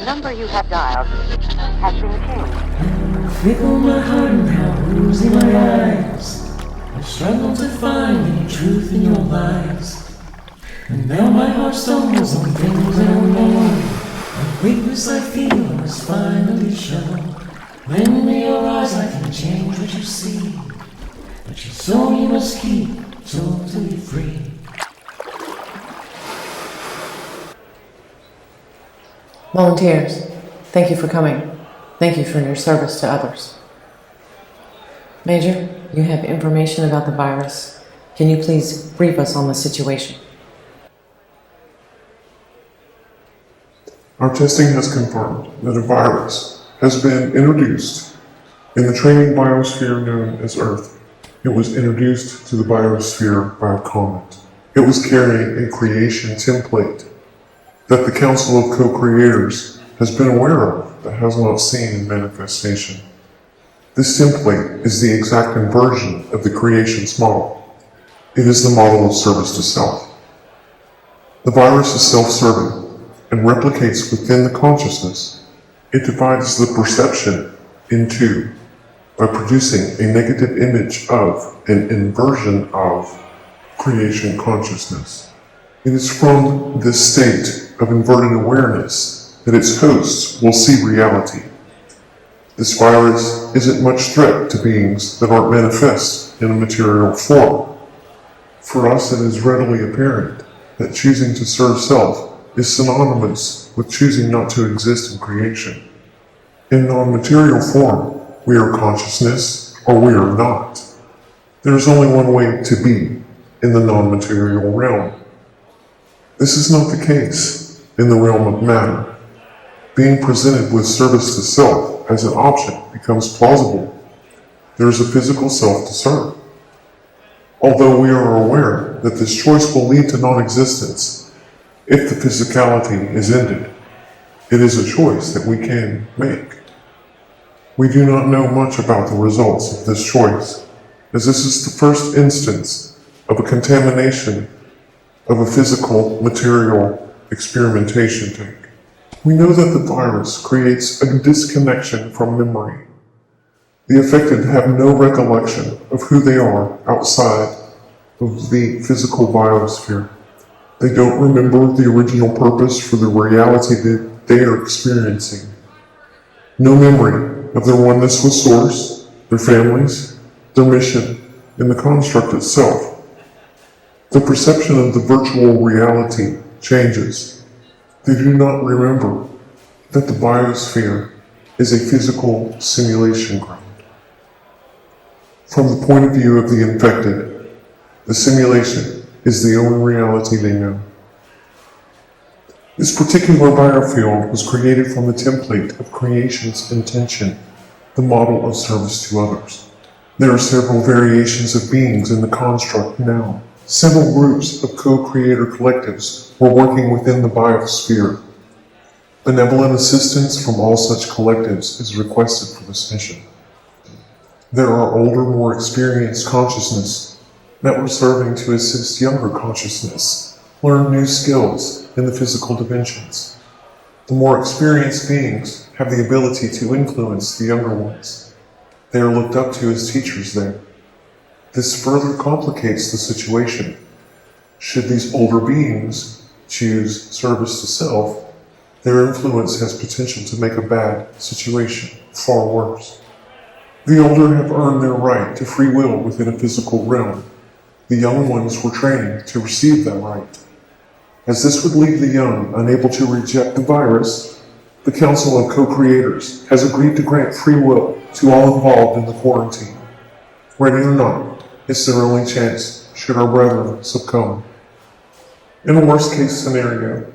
number you have dialed has been changed. Fickle my heart and now losing my eyes. I struggle to find any truth in your lies. And now my heart stumbles on things I don't know. The weakness I feel must finally show. Lend me your eyes, I can change what you see. But your soul you must keep totally free. Volunteers, thank you for coming. Thank you for your service to others. Major, you have information about the virus. Can you please brief us on the situation? Our testing has confirmed that a virus has been introduced in the training biosphere known as Earth. It was introduced to the biosphere by a comet. It was carrying a creation template that the Council of Co-Creators has been aware of but has not seen in manifestation. This template is the exact inversion of the creation's model. It is the model of service to self. The virus is self-serving and replicates within the consciousness. It divides the perception in two by producing a negative image of an inversion of creation consciousness. It is from this state of inverted awareness that its hosts will see reality. This virus isn't much threat to beings that aren't manifest in a material form. For us, it is readily apparent that choosing to serve self is synonymous with choosing not to exist in creation. In non-material form, we are consciousness or we are not. There is only one way to be in the non-material realm. This is not the case in the realm of matter. Being presented with service to self as an option becomes plausible. There is a physical self to serve. Although we are aware that this choice will lead to non-existence if the physicality is ended, it is a choice that we can make. We do not know much about the results of this choice, as this is the first instance of a contamination of a physical, material experimentation tank. We know that the virus creates a disconnection from memory. The affected have no recollection of who they are outside of the physical biosphere. They don't remember the original purpose for the reality that they are experiencing. No memory of their oneness with Source, their families, their mission, and the construct itself. The perception of the virtual reality changes. They do not remember that the biosphere is a physical simulation ground. From the point of view of the infected, the simulation is the only reality they know. This particular biofield was created from the template of creation's intention, the model of service to others. There are several variations of beings in the construct now. Several groups of co-creator collectives were working within the biosphere. Benevolent assistance from all such collectives is requested for this mission. There are older, more experienced consciousness that were serving to assist younger consciousness learn new skills in the physical dimensions. The more experienced beings have the ability to influence the younger ones. They are looked up to as teachers there. This further complicates the situation. Should these older beings choose service to self, their influence has potential to make a bad situation far worse. The older have earned their right to free will within a physical realm. The young ones were training to receive that right. As this would leave the young unable to reject the virus, the Council of Co-Creators has agreed to grant free will to all involved in the quarantine. Ready or not, it's their only chance should our brethren succumb. In a worst-case scenario,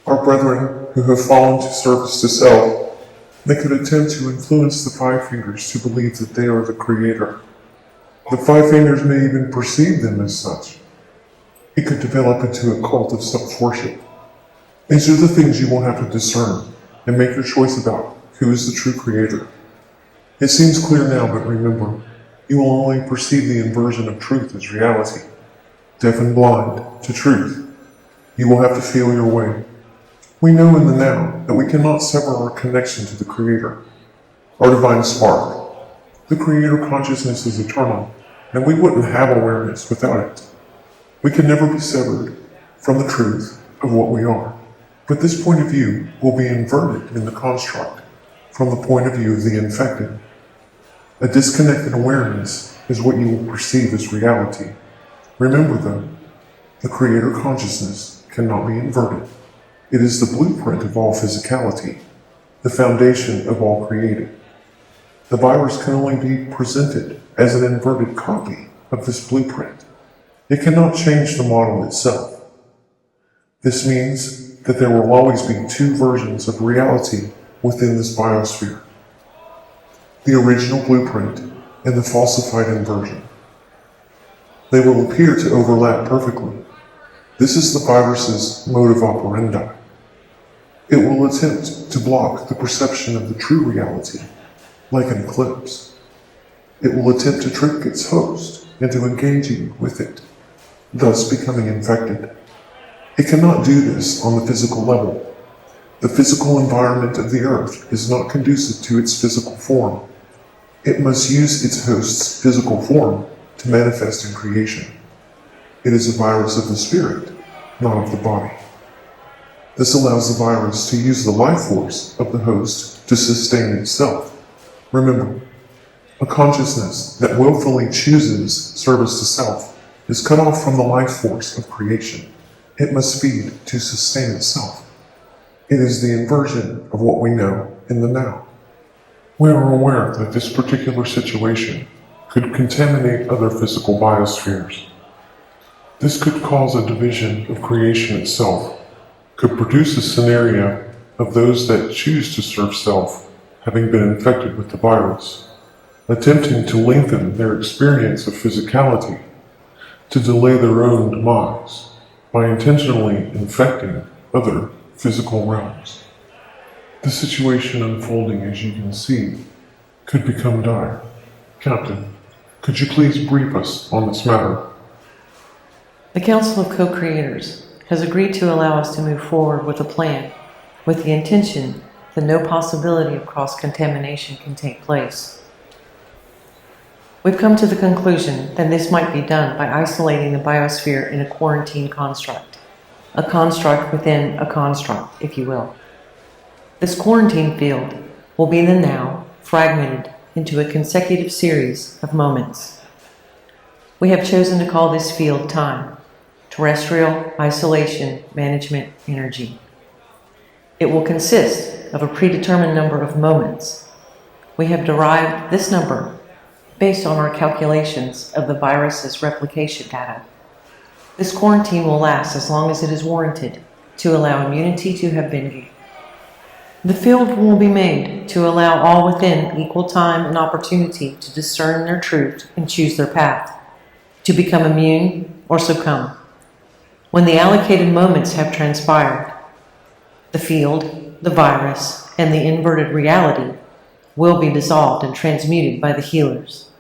our brethren who have fallen to service to self, they could attempt to influence the Five Fingers to believe that they are the Creator. The Five Fingers may even perceive them as such. It could develop into a cult of self-worship. These are the things you will have to discern and make your choice about who is the true Creator. It seems clear now, but remember, you will only perceive the inversion of truth as reality. Deaf and blind to truth, you will have to feel your way. We know in the now that we cannot sever our connection to the Creator, our divine spark. The Creator consciousness is eternal, and we wouldn't have awareness without it. We can never be severed from the truth of what we are. But this point of view will be inverted in the construct from the point of view of the infected. A disconnected awareness is what you will perceive as reality. Remember though, the Creator consciousness cannot be inverted. It is the blueprint of all physicality, the foundation of all created. The virus can only be presented as an inverted copy of this blueprint. It cannot change the model itself. This means that there will always be two versions of reality within this biosphere. The original blueprint and the falsified inversion. They will appear to overlap perfectly. This is the virus's modus operandi. It will attempt to block the perception of the true reality, like an eclipse. It will attempt to trick its host into engaging with it, thus becoming infected. It cannot do this on the physical level. The physical environment of the earth is not conducive to its physical form. It must use its host's physical form to manifest in creation. It is a virus of the spirit, not of the body. This allows the virus to use the life force of the host to sustain itself. Remember, a consciousness that willfully chooses service to self is cut off from the life force of creation. It must feed to sustain itself. It is the inversion of what we know in the now. We are aware that this particular situation could contaminate other physical biospheres. This could cause a division of creation itself, could produce a scenario of those that choose to serve self having been infected with the virus, attempting to lengthen their experience of physicality, to delay their own demise by intentionally infecting other physical realms. The situation unfolding, as you can see, could become dire. Captain, could you please brief us on this matter? The Council of Co-Creators has agreed to allow us to move forward with a plan with the intention that no possibility of cross-contamination can take place. We've come to the conclusion that this might be done by isolating the biosphere in a quarantine construct, a construct within a construct, if you will. This quarantine field will be the now fragmented into a consecutive series of moments. We have chosen to call this field time, terrestrial isolation management energy. It will consist of a predetermined number of moments. We have derived this number based on our calculations of the virus's replication data. This quarantine will last as long as it is warranted to allow immunity to have been gained. The field will be made to allow all within equal time and opportunity to discern their truth and choose their path, to become immune or succumb. When the allocated moments have transpired, the field, the virus, and the inverted reality will be dissolved and transmuted by the healers.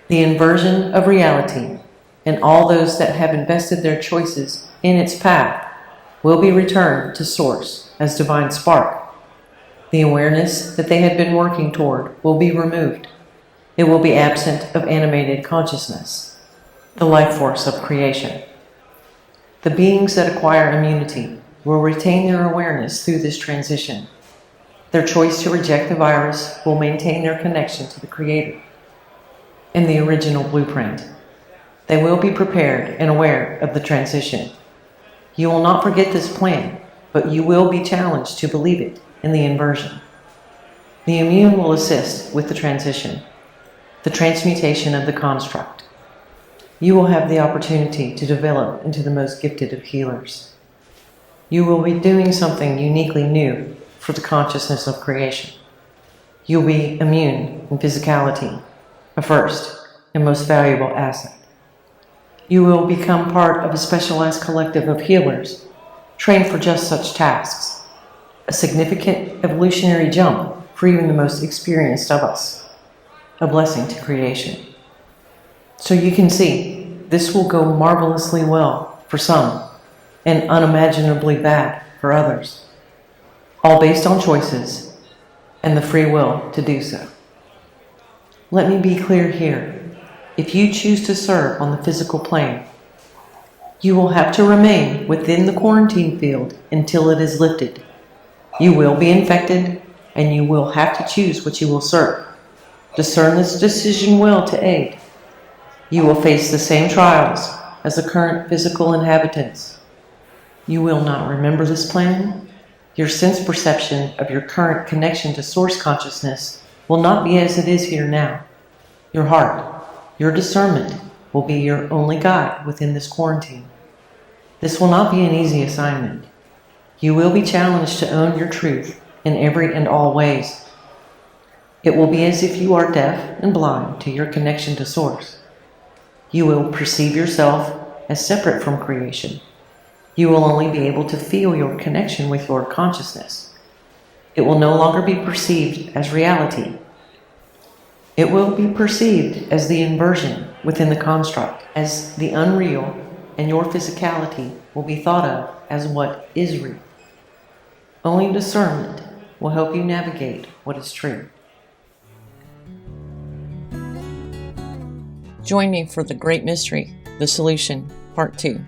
The inversion of reality and all those that have invested their choices in its path will be returned to Source as divine spark. The awareness that they had been working toward will be removed. It will be absent of animated consciousness, the life force of creation. The beings that acquire immunity will retain their awareness through this transition. Their choice to reject the virus will maintain their connection to the Creator and the original blueprint. They will be prepared and aware of the transition. You will not forget this plan, but you will be challenged to believe it in the inversion. The immune will assist with the transition, the transmutation of the construct. You will have the opportunity to develop into the most gifted of healers. You will be doing something uniquely new for the consciousness of creation. You'll be immune in physicality, a first and most valuable asset. You will become part of a specialized collective of healers, trained for just such tasks, a significant evolutionary jump for even the most experienced of us, a blessing to creation. So you can see, this will go marvelously well for some, and unimaginably bad for others. all based on choices and the free will to do so. Let me be clear here. If you choose to serve on the physical plane, you will have to remain within the quarantine field until it is lifted. You will be infected, and you will have to choose what you will serve. Discern this decision well to aid. You will face the same trials as the current physical inhabitants. You will not remember this plan. Your sense perception of your current connection to source consciousness will not be as it is here now. Your heart, your discernment, will be your only guide within this quarantine. This will not be an easy assignment. You will be challenged to own your truth in every and all ways. It will be as if you are deaf and blind to your connection to Source. You will perceive yourself as separate from creation. You will only be able to feel your connection with your consciousness. It will no longer be perceived as reality. It will be perceived as the inversion within the construct, as the unreal, and your physicality will be thought of as what is real. Only discernment will help you navigate what is true. Join me for The Great Mystery, The Solution, Part 2.